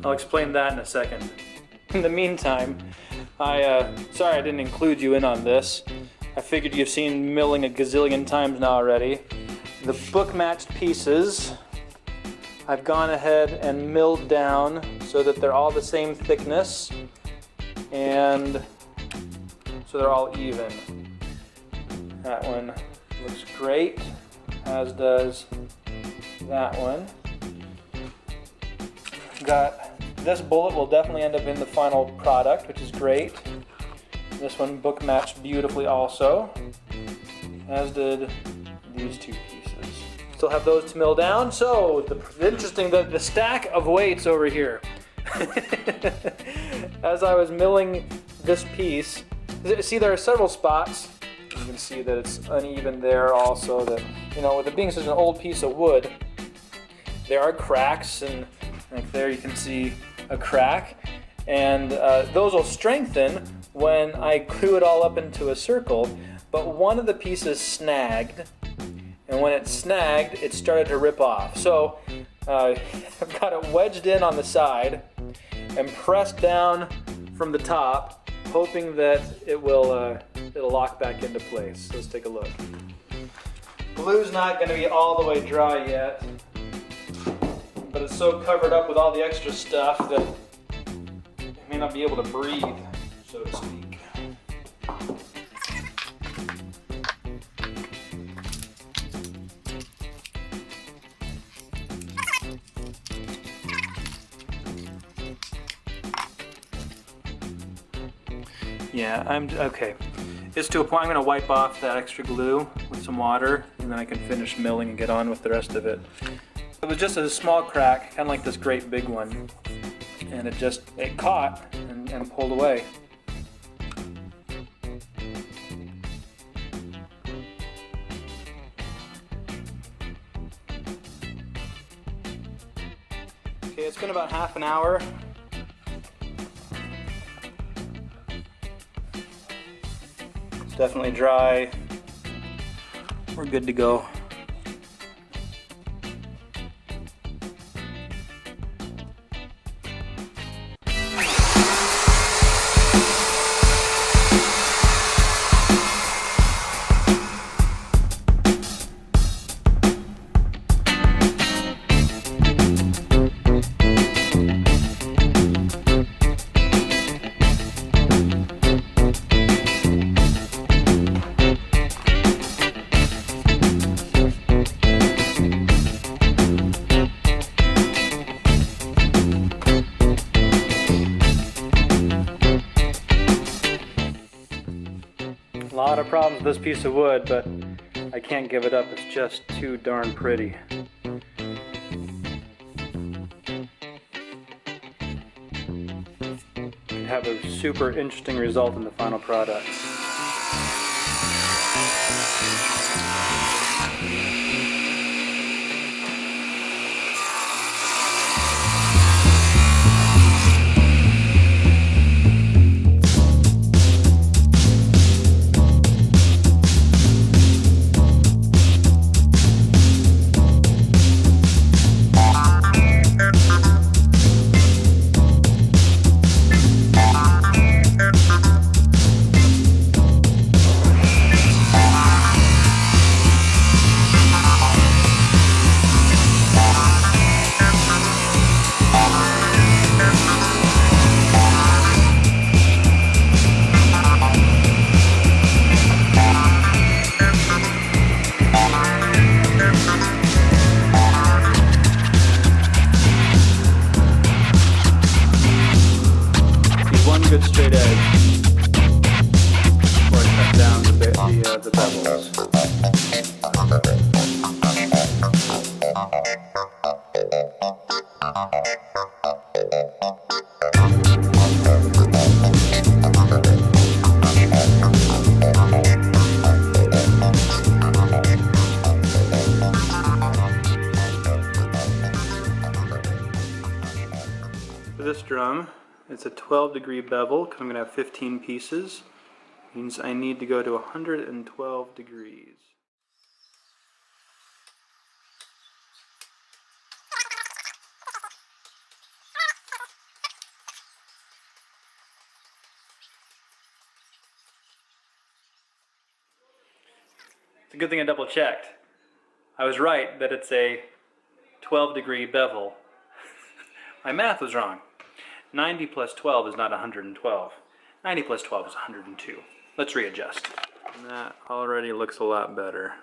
I'll explain that in a second. In the meantime, sorry I didn't include you in on this. I figured you've seen milling a gazillion times now already. The book matched pieces, I've gone ahead and milled down so that they're all the same thickness and so they're all even. That one looks great, as does that one. This bullet will definitely end up in the final product, which is great. This one book matched beautifully also, as did these two pieces. Still have those to mill down. So the stack of weights over here. As I was milling this piece, see there are several spots. You can see that it's uneven there also. That, you know, with it being such an old piece of wood, there are cracks, and like there you can see a crack, and those will strengthen when I glue it all up into a circle. But one of the pieces snagged, and when it snagged, it started to rip off. So I've got it wedged in on the side and pressed down from the top, hoping that it'll lock back into place. Let's take a look. Glue's not going to be all the way dry yet, but it's so covered up with all the extra stuff that it may not be able to breathe, so to speak. Yeah, okay. It's to a point I'm going to wipe off that extra glue with some water, and then I can finish milling and get on with the rest of it. It was just a small crack, kind of like this great big one, and it caught and pulled away. Okay, it's been about half an hour. It's definitely dry. We're good to go. A lot of problems with this piece of wood, but I can't give it up. It's just too darn pretty. Have a super interesting result in the final product. Good straight edge before I cut down the bevels. this drum. It's a 12-degree bevel because I'm going to have 15 pieces. Means I need to go to 112 degrees. It's a good thing I double checked. I was right that it's a 12-degree bevel. My math was wrong. 90 plus 12 is not 112. 90 plus 12 is 102. Let's readjust. And that already looks a lot better.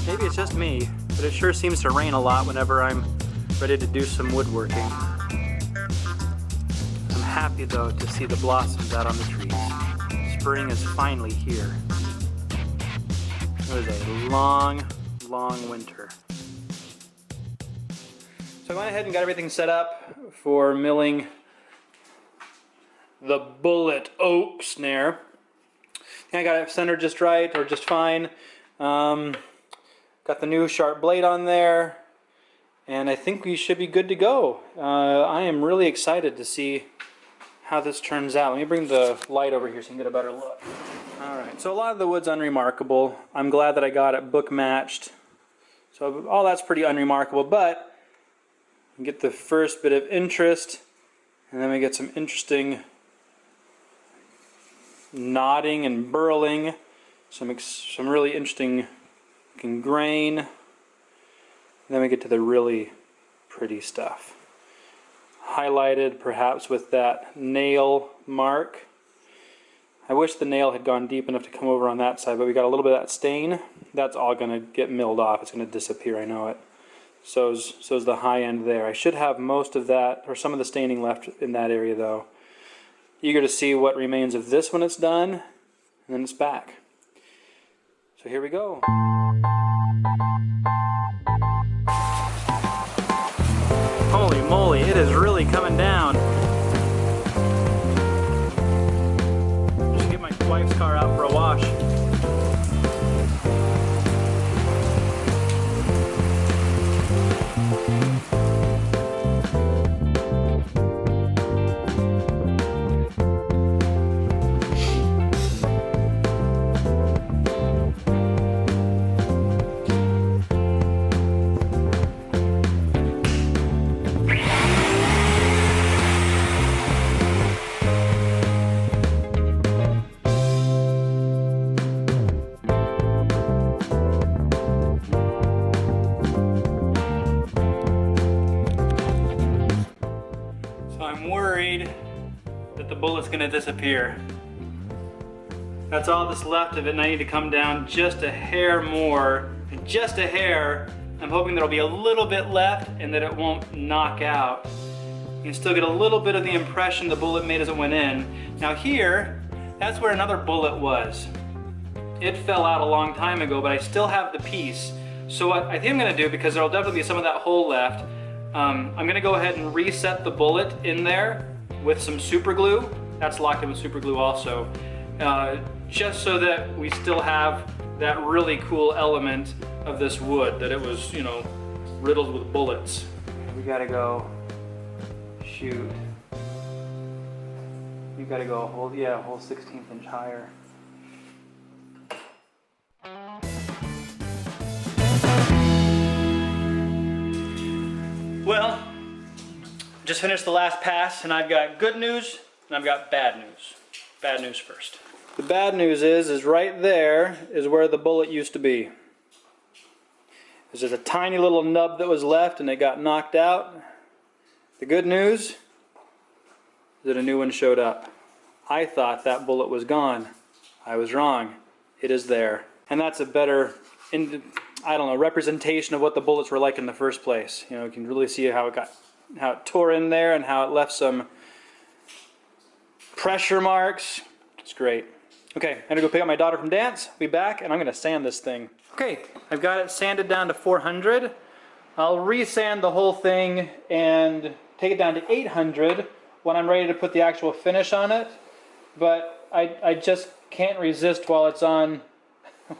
Maybe it's just me, but it sure seems to rain a lot whenever I'm ready to do some woodworking. I'm happy though to see the blossoms out on the trees. Spring is finally here. It was a long, long winter. So I went ahead and got everything set up for milling the bullet oak snare. I got it centered just right, or just fine. Got the new sharp blade on there, and I think we should be good to go. I am really excited to see how this turns out. Let me bring the light over here so you can get a better look. Alright, so a lot of the wood's unremarkable. I'm glad that I got it book matched. So all that's pretty unremarkable, but we get the first bit of interest, and then we get some interesting knotting and burling, some really interesting grain, and then we get to the really pretty stuff. Highlighted perhaps with that nail mark. I wish the nail had gone deep enough to come over on that side, but we got a little bit of that stain. That's all going to get milled off. It's going to disappear, I know it. So's the high end there. I should have most of that, or some of the staining left in that area though. Eager to see what remains of this when it's done, and then it's back. So here we go. Holy moly, it is really coming down. Just get my wife's car out for a wash. that the bullet's gonna disappear. That's all that's left of it, and I need to come down just a hair more, just a hair. I'm hoping there'll be a little bit left and that it won't knock out. You can still get a little bit of the impression the bullet made as it went in. Now here, that's where another bullet was. It fell out a long time ago, but I still have the piece. So what I think I'm gonna do, because there'll definitely be some of that hole left, I'm gonna go ahead and reset the bullet in there with some super glue. That's locked in with super glue also. Just so that we still have that really cool element of this wood, that it was, you know, riddled with bullets. We gotta go shoot. You gotta go a whole 16th inch higher. Well, just finished the last pass, and I've got good news and I've got bad news. Bad news first. The bad news is right there is where the bullet used to be. There's just a tiny little nub that was left and it got knocked out. The good news is that a new one showed up. I thought that bullet was gone. I was wrong. It is there. And that's a better, I don't know, representation of what the bullets were like in the first place. You know, you can really see how it tore in there and how it left some pressure marks. It's great. Okay, I'm gonna go pick up my daughter from dance. I'll be back and I'm gonna sand this thing. Okay, I've got it sanded down to 400. I'll resand the whole thing and take it down to 800 when I'm ready to put the actual finish on it. But I just can't resist while it's on,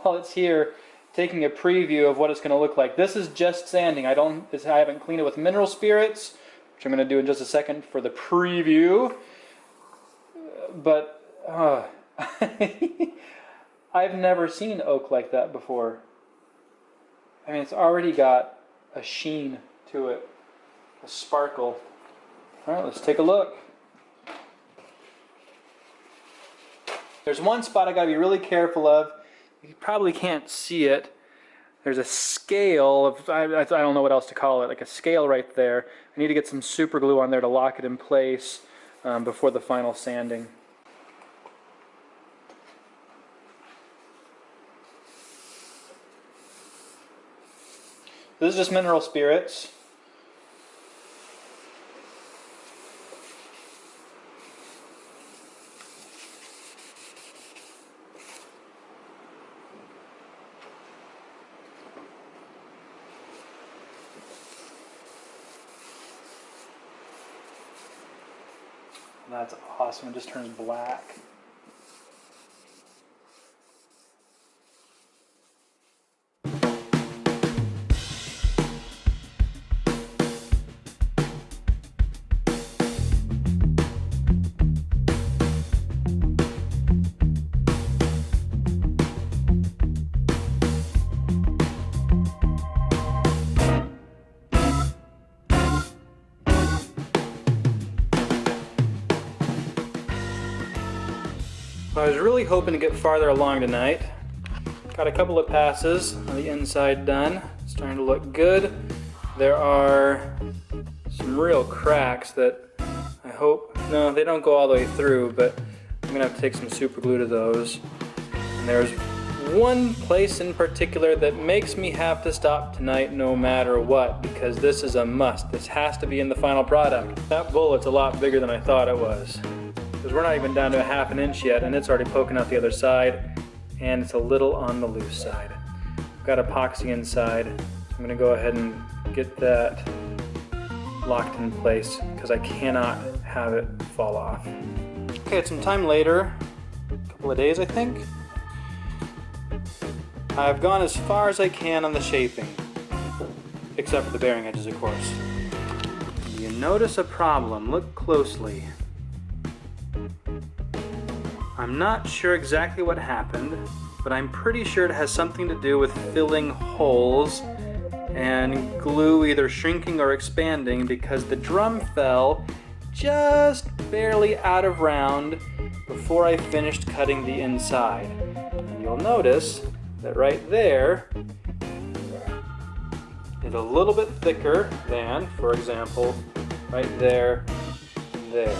while it's here, taking a preview of what it's going to look like. This is just sanding. I haven't cleaned it with mineral spirits, which I'm going to do in just a second for the preview. But I've never seen oak like that before. I mean, it's already got a sheen to it, a sparkle. All right, let's take a look. There's one spot I got to be really careful of. You probably can't see it. There's a scale of, I don't know what else to call it, like a scale right there. I need to get some super glue on there to lock it in place before the final sanding. This is just mineral spirits. That's awesome. It just turns black. I was really hoping to get farther along tonight. Got a couple of passes on the inside done. It's starting to look good. There are some real cracks that I hope, no, they don't go all the way through, but I'm gonna have to take some super glue to those. And there's one place in particular that makes me have to stop tonight no matter what, because this is a must. This has to be in the final product. That bullet's a lot bigger than I thought it was. Because we're not even down to a ½ an inch yet, and it's already poking out the other side, and it's a little on the loose side. I've got epoxy inside. I'm going to go ahead and get that locked in place because I cannot have it fall off. Okay, it's some time later, a couple of days I think. I've gone as far as I can on the shaping, except for the bearing edges, of course. You notice a problem? Look closely. I'm not sure exactly what happened, but I'm pretty sure it has something to do with filling holes and glue either shrinking or expanding, because the drum fell just barely out of round before I finished cutting the inside. And you'll notice that right there is a little bit thicker than, for example, right there and there.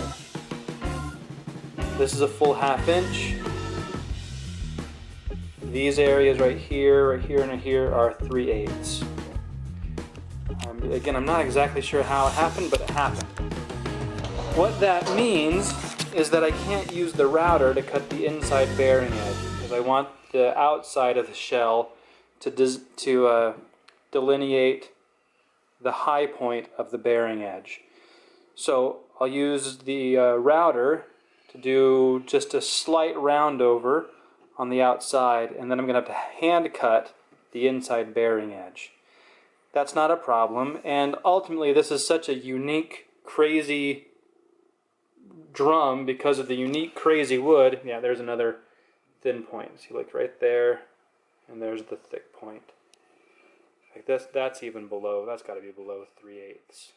This is a full 1/2 inch. These areas right here, and here are 3/8. Again, I'm not exactly sure how it happened, but it happened. What that means is that I can't use the router to cut the inside bearing edge because I want the outside of the shell to delineate the high point of the bearing edge. So I'll use the router to do just a slight round over on the outside, and then I'm going to have to hand cut the inside bearing edge. That's not a problem, and ultimately this is such a unique, crazy drum because of the unique, crazy wood. Yeah, there's another thin point. See, like right there, and there's the thick point. Like this, that's even below. That's got to be below 3/8.